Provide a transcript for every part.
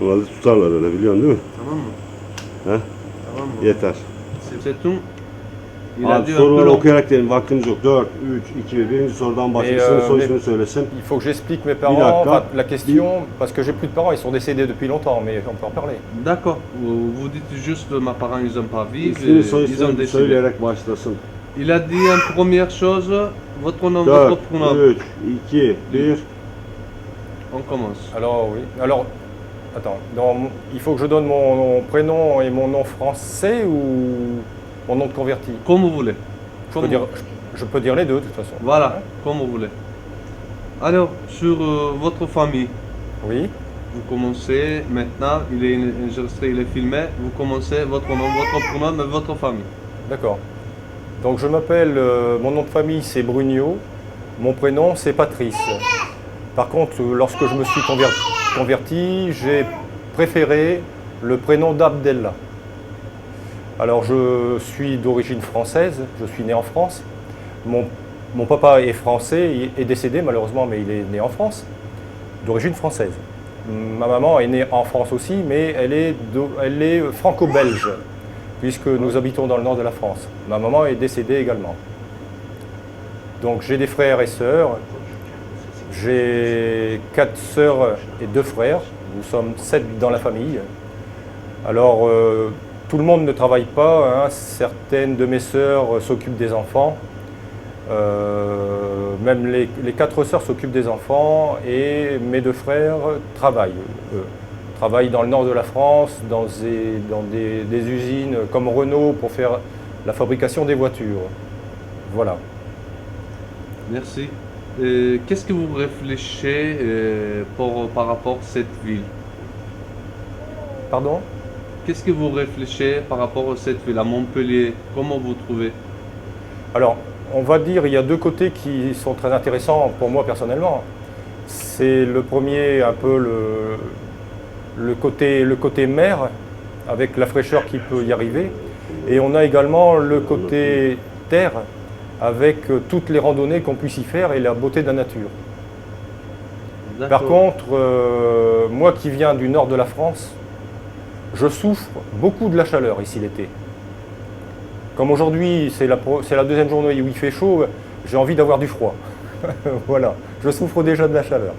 Normalde tutarlar öyle, biliyorsun değil mi? Tamam mı? He? Tamam mı? Yeter. C'est tout. Il a Abi dit un peu soruları long. okuyarak diyelim, vaktimiz yok. 4, 3, 2, 1. Birinci sorudan başlasın, soy ismini söylesin. Il faut que j'explique mes dakika. parents, enfin, la question, parce que j'ai plus de parents, ils sont décédés depuis longtemps, mais on peut en parler. D'accord. Vous dites juste mes parents ils ont pas vécu, İsmini soy ils ont ismini décidé. söyleyerek başlasın. Il a dit en première chose votre nom, 4, votre prénom. 3, 2, 1. On commence. Alors, oui. Alors, attends, il faut que je donne mon prénom et mon nom français ou mon nom de converti? Comme vous voulez. Je peux dire les deux, de toute façon. Voilà, comme vous voulez. Alors, sur votre famille, Oui. vous commencez maintenant, il est enregistré, il est filmé, vous commencez votre nom, votre prénom et votre famille. D'accord. Donc, je m'appelle, mon nom de famille, c'est Brugnot. Mon prénom, c'est Patrice. Par contre, lorsque je me suis converti, j'ai préféré le prénom d'Abdella. Alors, je suis d'origine française, je suis né en France. Mon papa est français, il est décédé malheureusement, mais il est né en France, d'origine française. Ma maman est née en France aussi, mais elle est franco-belge, puisque nous habitons dans le nord de la France. Ma maman est décédée également. Donc j'ai des frères et sœurs. J'ai 4 sœurs et 2 frères. Nous sommes 7 dans la famille. Alors, tout le monde ne travaille pas. Hein. Certaines de mes sœurs s'occupent des enfants. Même les 4 sœurs s'occupent des enfants et mes 2 frères travaillent. Travaillent dans le nord de la France, dans des usines comme Renault pour faire la fabrication des voitures. Voilà. Merci. Qu'est-ce que vous réfléchissez par rapport à cette ville? Pardon? Qu'est-ce que vous réfléchissez par rapport à cette ville, à Montpellier? Comment vous trouvez? Alors, on va dire il y a 2 côtés qui sont très intéressants pour moi personnellement. C'est le premier, un peu le côté mer, avec la fraîcheur qui peut y arriver. Et on a également le côté terre, avec toutes les randonnées qu'on puisse y faire et la beauté de la nature. Par contre, moi qui viens du nord de la France, je souffre beaucoup de la chaleur ici l'été. Comme aujourd'hui, c'est la deuxième journée où il fait chaud, j'ai envie d'avoir du froid. Voilà, je souffre déjà de la chaleur.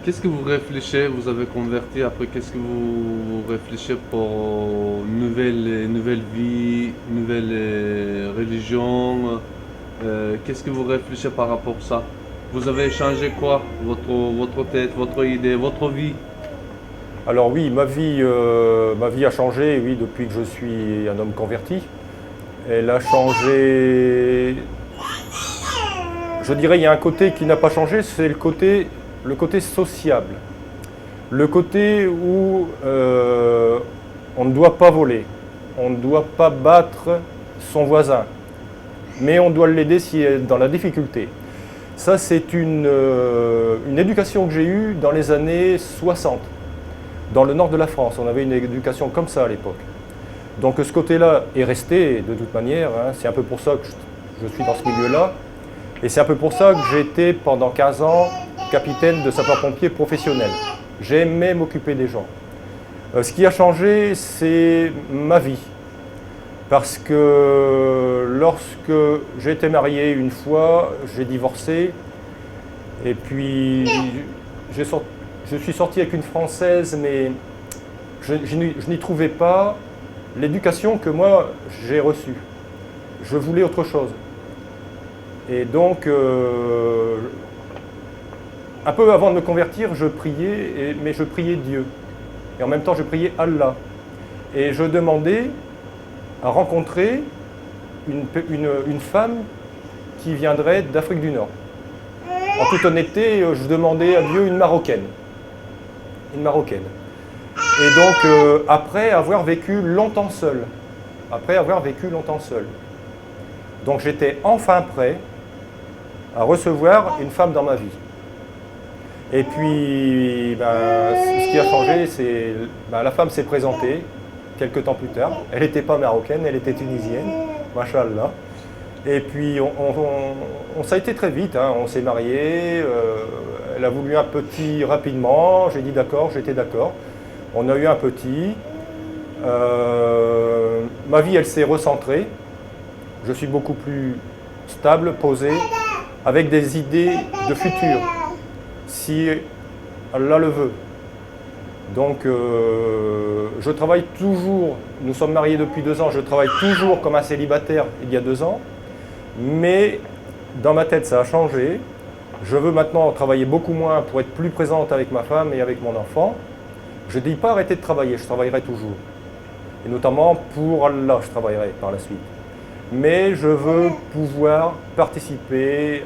Qu'est-ce que vous réfléchissez? Vous avez converti, après qu'est-ce que vous réfléchissez pour nouvelle vie, nouvelle religion? Qu'est-ce que vous réfléchissez par rapport à ça? Vous avez changé quoi? Votre tête, votre idée, votre vie? Alors oui, ma vie a changé, oui, depuis que je suis un homme converti. Elle a changé. Je dirais il y a un côté qui n'a pas changé, c'est le côté sociable. Le côté où on ne doit pas voler, on ne doit pas battre son voisin, mais on doit l'aider s'il est dans la difficulté. Ça, c'est une éducation que j'ai eue dans les années 60. Dans le nord de la France, on avait une éducation comme ça à l'époque. Donc ce côté-là est resté de toute manière, hein. C'est un peu pour ça que je suis dans ce milieu-là. Et c'est un peu pour ça que j'ai été pendant 15 ans capitaine de sapeurs-pompiers professionnel. J'aimais m'occuper des gens. Ce qui a changé, c'est ma vie. Parce que lorsque j'ai été marié une fois, j'ai divorcé. Et puis je suis sorti avec une Française, mais je n'y trouvais pas l'éducation que moi j'ai reçue. Je voulais autre chose. Et donc, un peu avant de me convertir, je priais, mais je priais Dieu. Et en même temps, je priais Allah. Et je demandais à rencontrer une femme qui viendrait d'Afrique du Nord. En toute honnêteté, je demandais à Dieu une Marocaine. Une Marocaine. Et donc, après avoir vécu longtemps seul. Donc, j'étais enfin prêt à recevoir une femme dans ma vie. Et puis, ce qui a changé, c'est la femme s'est présentée quelques temps plus tard. Elle n'était pas marocaine, elle était tunisienne, machallah. Et puis ça a été très vite, hein. On s'est mariés, elle a voulu un petit rapidement, j'ai dit d'accord, j'étais d'accord. On a eu un petit. Ma vie, elle s'est recentrée. Je suis beaucoup plus stable, posé, avec des idées de futur, si Allah le veut. Donc, je travaille toujours, nous sommes mariés depuis 2 ans, je travaille toujours comme un célibataire il y a 2 ans, mais dans ma tête, ça a changé. Je veux maintenant travailler beaucoup moins pour être plus présente avec ma femme et avec mon enfant. Je ne dis pas arrêter de travailler, je travaillerai toujours. Et notamment pour Allah, je travaillerai par la suite. Mais je veux pouvoir participer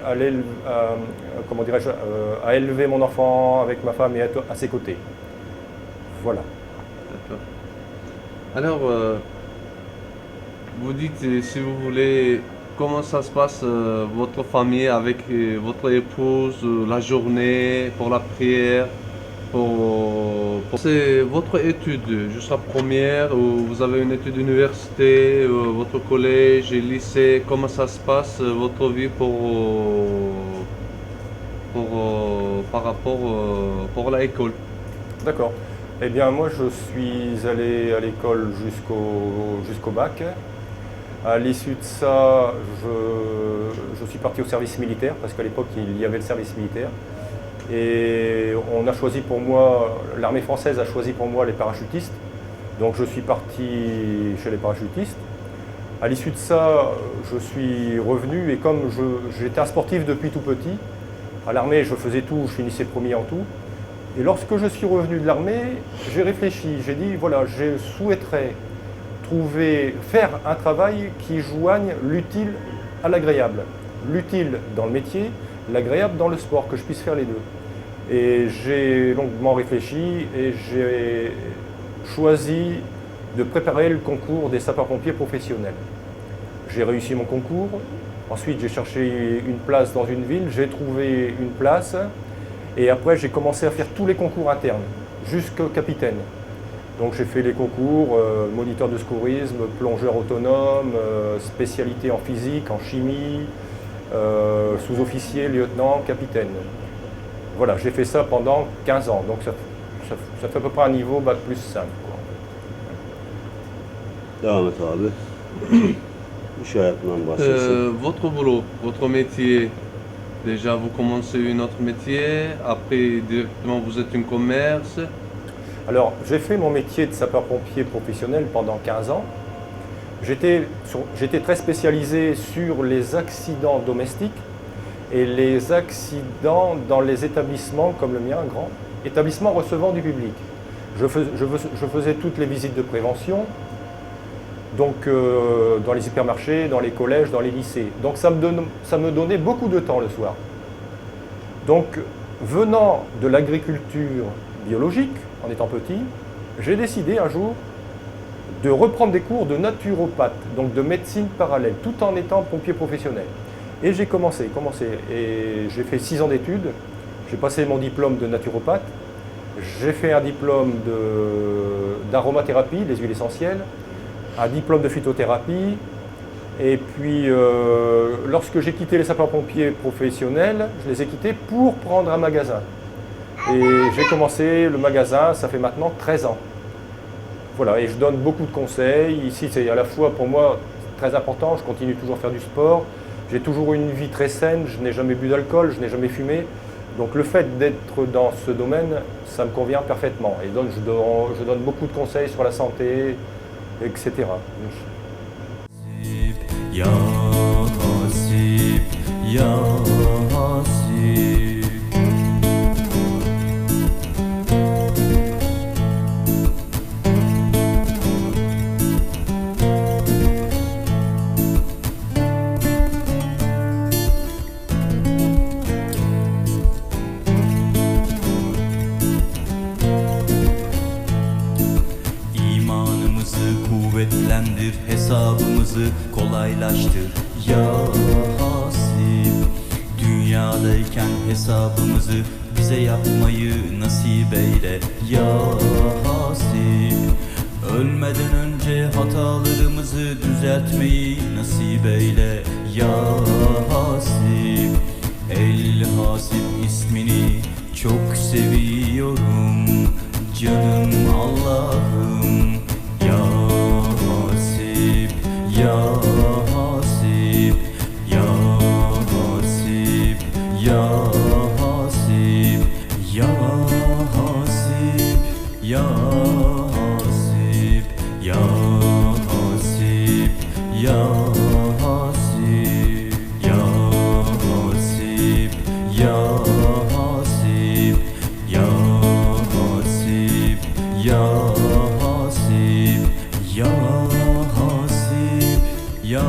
à élever mon enfant avec ma femme et être à ses côtés. Voilà. D'accord. Alors, vous dites, si vous voulez, comment ça se passe, votre famille avec votre épouse, la journée, pour la prière, c'est votre étude, juste la première, ou vous avez une étude d'université, votre collège, lycée, comment ça se passe, votre vie par rapport pour l'école? D'accord. Eh bien, moi, je suis allé à l'école jusqu'au bac. À l'issue de ça, je suis parti au service militaire, parce qu'à l'époque, il y avait le service militaire. Et on a choisi pour moi, l'armée française a choisi pour moi les parachutistes. Donc je suis parti chez les parachutistes. À l'issue de ça, je suis revenu et comme j'étais un sportif depuis tout petit, à l'armée je faisais tout, je finissais premier en tout. Et lorsque je suis revenu de l'armée, j'ai réfléchi, j'ai dit voilà, je souhaiterais faire un travail qui joigne l'utile à l'agréable. L'utile dans le métier, l'agréable dans le sport, que je puisse faire les deux. Et j'ai longuement réfléchi et j'ai choisi de préparer le concours des sapeurs-pompiers professionnels. J'ai réussi mon concours, ensuite j'ai cherché une place dans une ville, j'ai trouvé une place et après j'ai commencé à faire tous les concours internes, jusqu'au capitaine. Donc j'ai fait les concours, moniteur de secourisme, plongeur autonome, spécialité en physique, en chimie, sous-officier, lieutenant, capitaine. Voilà, j'ai fait ça pendant 15 ans, donc ça fait à peu près un niveau bac plus 5. Quoi. Devam et abi. İş hayatından bahsetsin. Votre boulot, votre métier, déjà vous commencez un autre métier, après directement vous êtes un commerce. Alors j'ai fait mon métier de sapeur-pompier professionnel pendant 15 ans. J'étais très spécialisé sur les accidents domestiques et les accidents dans les établissements comme le mien, grand établissement recevant du public. Je faisais toutes les visites de prévention, donc dans les hypermarchés, dans les collèges, dans les lycées. Donc ça me donnait beaucoup de temps le soir. Donc venant de l'agriculture biologique, en étant petit, j'ai décidé un jour de reprendre des cours de naturopathe, donc de médecine parallèle, tout en étant pompier professionnel. Et j'ai commencé, et j'ai fait 6 ans d'études, j'ai passé mon diplôme de naturopathe, j'ai fait un diplôme d'aromathérapie, des huiles essentielles, un diplôme de phytothérapie, et puis lorsque j'ai quitté les sapeurs-pompiers professionnels, je les ai quittés pour prendre un magasin. Et j'ai commencé le magasin, ça fait maintenant 13 ans. Voilà, et je donne beaucoup de conseils. Ici, c'est à la fois pour moi très important, je continue toujours à faire du sport. J'ai toujours eu une vie très saine, je n'ai jamais bu d'alcool, je n'ai jamais fumé. Donc le fait d'être dans ce domaine, ça me convient parfaitement. Et donc je donne beaucoup de conseils sur la santé, etc. Ya Hasib, Ya Hasib. Kuvvetlendir, hesabımızı kolaylaştır ya Hasip. Dünyadayken hesabımızı bize yapmayı nasip eyle ya Hasip. Ölmeden önce hatalarımızı düzeltmeyi nasip eyle ya hasip. El hasip ismini çok seviyorum, canım Allah'ım. Ya hasip, ya hasip, ya hasip, ya hasip, ya hasip, ya hasip, ya hasip, ya hasip, ya hasip, ya hasip, ya hasip, ya hasip, ya hasip, ya